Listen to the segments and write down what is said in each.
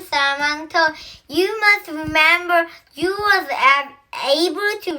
Samantha, you must remember you was able to.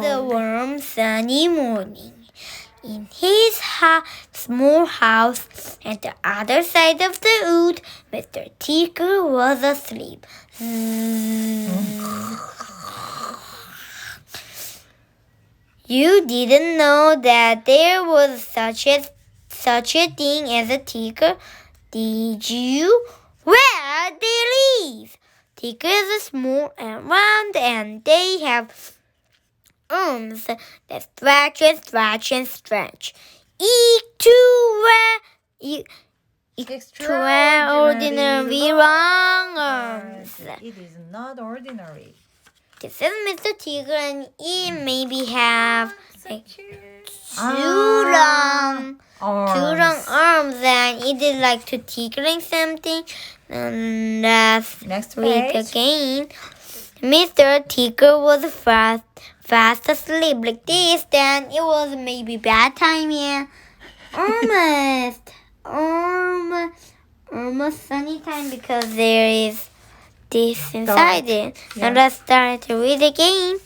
A warm, sunny morning. In his small house at the other side of the wood, Mr. Tigger was asleep. You didn't know that there was such a thing as a tiger, did you? Where they live? Tigers are small and round, and they have arms that stretch and stretch and stretch. Extraordinary long arms. It is not ordinary. This is Mr. Tiger, and he maybe have two long arms, and it is like to tickling something. And Next read page. again. Mr. Tiger was fast asleep like this. Then it was maybe bad time, yeah. Almost sunny time because there is this inside it. Yeah. Now let's start to read again.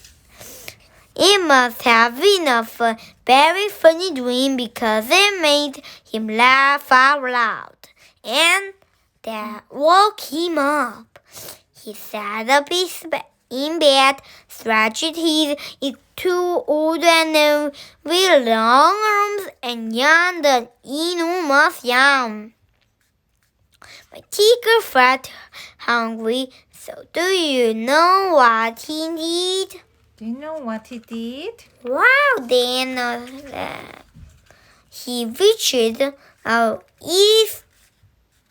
It must have been a very funny dream because it made him laugh out loud. And that woke him up. He sat up in bed, stretched his two old and with long arms, and yawned an enormous yawn. My tiger felt hungry, so do you know what he did? Do you know what he did? Wow, then he reached out his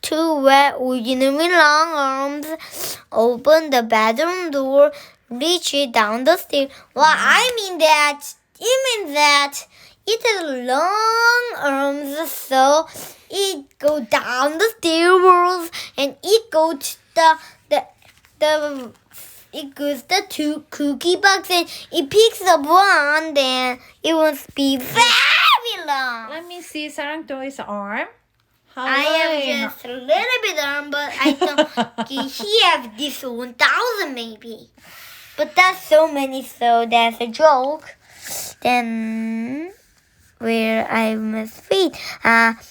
two ordinary long arms, opened the bedroom door, reached down the stairs. Well, I mean that it has long arms, so it goes down the stairs and it goes it goes the two cookie box and it picks up one, then it must be very long. Let me see Sarantoi's arm. How I long? have just a little bit arm, but I think he has this 1,000 maybe. But that's so many, so that's a joke. Then where I must read,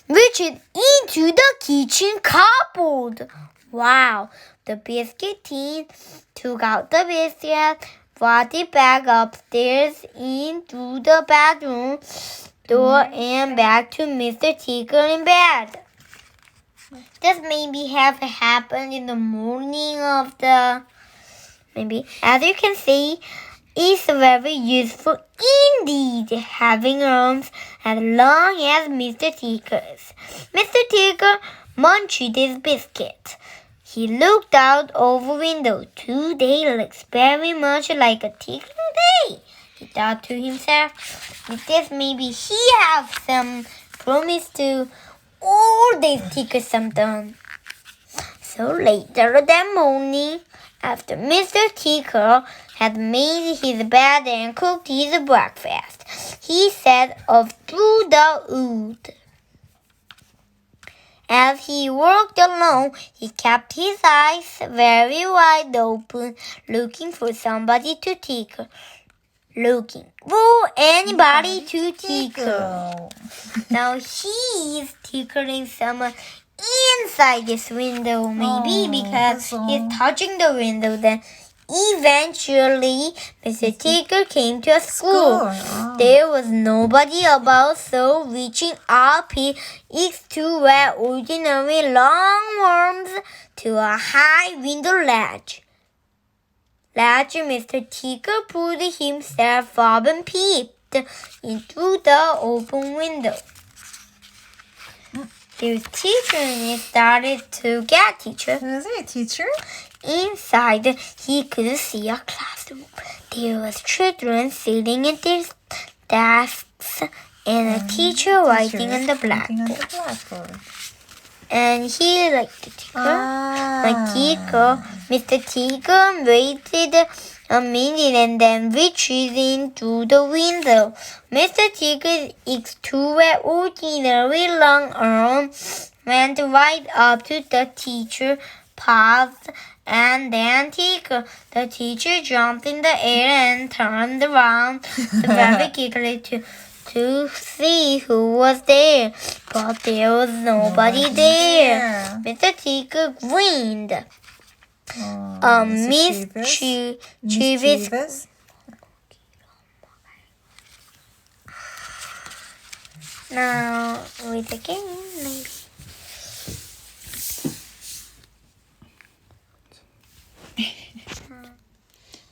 reached into the kitchen cupboard. Wow. The biscuit tin took out the biscuit, brought it back upstairs into the bedroom door and back to Mr. Tigger in bed. This maybe have happened in the morning of the... Maybe. As you can see, it's very useful indeed, having arms as long as Mr. Tigger's. Mr. Tigger munched his biscuit. He looked out over window. Today looks very much like a tiger day, he thought to himself. With this, maybe he have some promise to all these tigers sometime. So later that morning, after Mr. Tigger had made his bed and cooked his breakfast, he set off through the wood. As he walked along, he kept his eyes very wide open, looking for somebody to tickle. Looking for anybody to tickle. Now he is tickling someone inside this window, maybe because he's touching the window. Then eventually, Mr. Tigger came to a school. There was nobody about, so reaching up, he eats two ordinary long worms to a high window ledge. Mr. Tigger pulled himself up and peeped into the open window. There's teacher and he started to get teacher. Is it teacher? Inside, he could see a classroom. There was children sitting at their desks and a teacher writing on the blackboard. And he liked the ticker. Mr. Tigger waited a minute and then reached into the window. Mr. Tigger's two ordinary long arms went right up to the teacher, paused, and then Tigger. The teacher jumped in the air and turned around very quickly to see who was there, but there was nobody there. Mr. Tigger grinned. Mischievous. Now, wait again, maybe.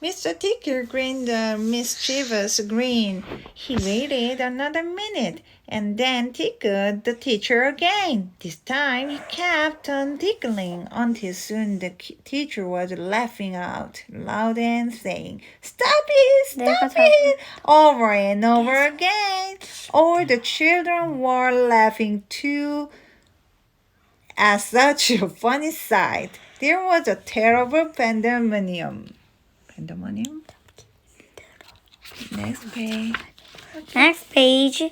Mr. Tigger grinned a mischievous grin. He waited another minute and then tickled the teacher again. This time he kept on tickling until soon the teacher was laughing out loud and saying, "Stop it! Stop it!" over and over again. All the children were laughing too at such a funny sight. There was a terrible pandemonium. Next page. Next page.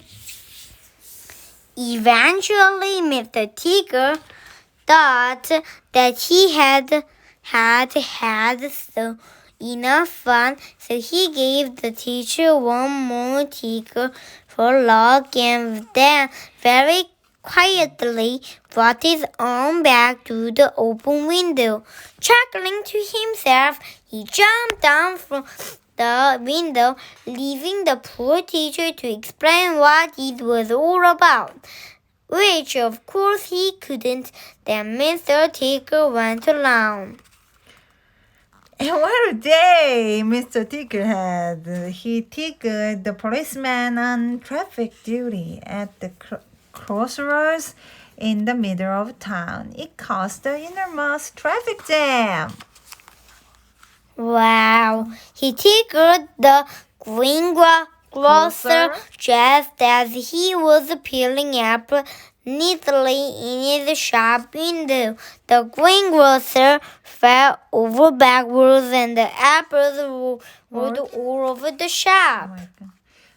Eventually, Mr. Tigger thought that he had so enough fun, so he gave the teacher one more tickle for luck and then very quietly brought his arm back to the open window. Chuckling to himself, he jumped down from the window, leaving the poor teacher to explain what it was all about, which of course he couldn't. Then Mr. Tickle went along. And what a day Mr. Tickle had. He tickled the policeman on traffic duty at the crossroads in the middle of town. It caused an enormous traffic jam. Wow, he tickled the greengrocer just as he was peeling apples neatly in his shop window. The greengrocer fell over backwards and the apples rolled all over the shop.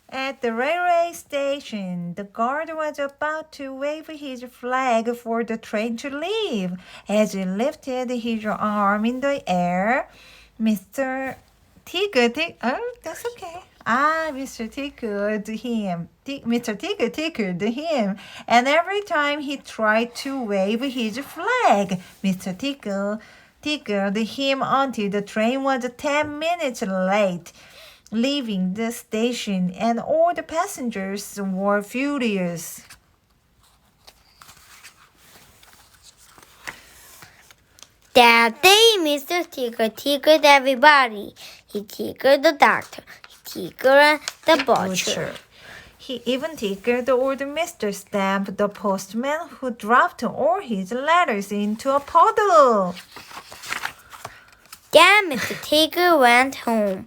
At the railway station, the guard was about to wave his flag for the train to leave. As he lifted his arm in the air, Mr. Tickle, that's okay. Mr. Tickled him. Mr. Tickle tickled him, and every time he tried to wave his flag, Mr. Tickle tickled him until the train was 10 minutes late, leaving the station, and all the passengers were furious. That day, Mr. Tickle tickled everybody. He tickled the doctor. He tickled the butcher. He even tickled old Mr. Stamp, the postman, who dropped all his letters into a puddle. Then Mr. Tickle went home.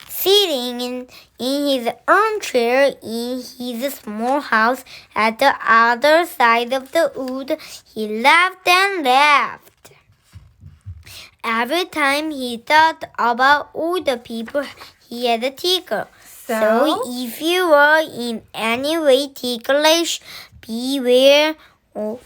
Sitting in his armchair in his small house at the other side of the wood, he laughed and laughed. Every time he thought about all the people he had tickled. So if you were in any way ticklish, beware of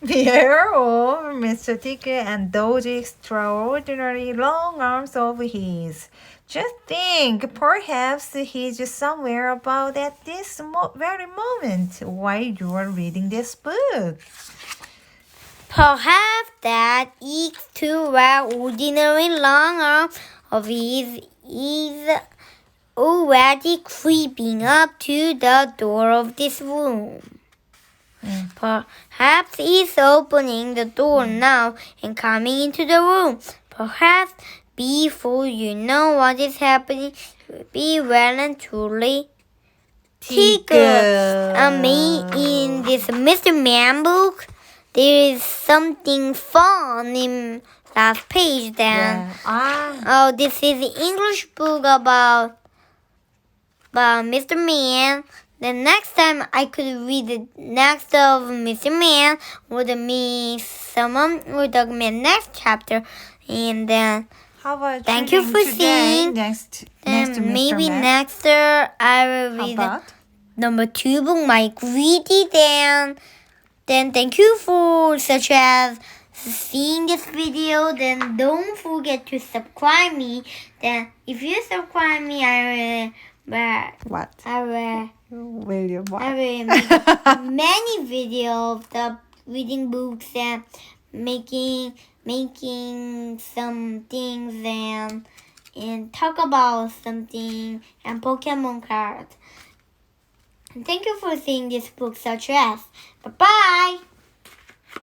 Mr. Tickle and those extraordinary long arms of his. Just think, perhaps he's somewhere about at this very moment while you are reading this book. Perhaps that extraordinary long arm of his is already creeping up to the door of this room. Perhaps he's opening the door now and coming into the room. Perhaps before you know what is happening, you'll be well and truly tickled. In this Mr. Man book, there is something fun in last page then. Oh, this is the English book about Mr. Man. The next time I could read the next of Mr. Man would be someone will talk me next chapter, and then how about thank you for seeing. Next maybe Man. next I will read number 2 book, My Greedy Dan. Then thank you for such as seeing this video. Then don't forget to subscribe me. Then if you subscribe me, I will make many videos of the reading books and making some things and talk about something and Pokemon cards. And thank you for seeing this book such as. Bye-bye.